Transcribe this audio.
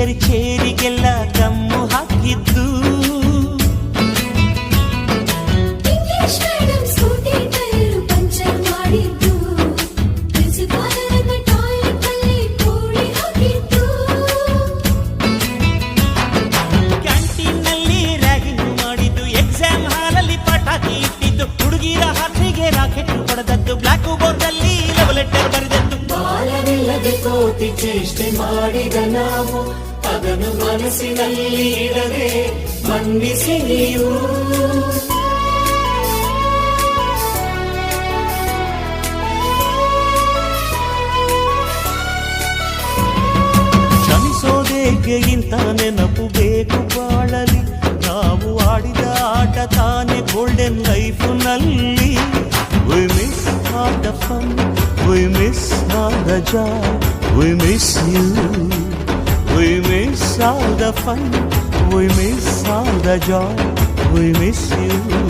Teacher ಚೇರಿಗೆಲ್ಲ come ಹಾಕಿದ್ದು. English madam scooty tyre puncture ಮಾಡಿದ್ದು. ಪ್ರಿನ್ಸಿಪಾಲರನ್ನ toilet ಅಲ್ಲಿ ಕೋಳಿ ಹಾಕಿದ್ದು. ಕ್ಯಾಂಟೀನ್ ನಲ್ಲಿ ರ್ಯಾಗಿಂಗ್ ಮಾಡಿದ್ದು. ಎಕ್ಸಾಮ್ ಹಾಲಲ್ಲಿ ಪಟಾಕಿ ಇಟ್ಟಿದ್ದು. ಹುಡುಗಿರ ಹಾಸಿಗೆ ರಾಕೆಟ್ ಹೊಡೆದದ್ದು. ಬ್ಲಾಕ್ ಬೋರ್ಡ್ ಅಲ್ಲಿ ಲವ್ ಲೆಟರ್ ಬರೆದದ್ದು. ಬಾಲವಿಲ್ಲದೆ ಕೋಟಿ ಚೇಷ್ಟೆ ಮಾಡಿದ ನಾವು ಅದನ್ನು ಮನಸ್ಸಿನಲ್ಲಿ ಇಡದೆ ಮನ್ನಿಸಿ ನೀವು. ಕ್ಷಮಿಸೋದೇಕೆ ಇಂಥ ನೆನಪು ಬೇಕು ಬಾಳಲಿ. ನಾವು ಆಡಿದ ಆಟ ತಾನೆ ಗೋಲ್ಡನ್ ಲೈಫ್ ನಲ್ಲಿ. We miss all the fun, we miss all the joy, we miss you. We miss all the fun, we miss all the joy, we miss you.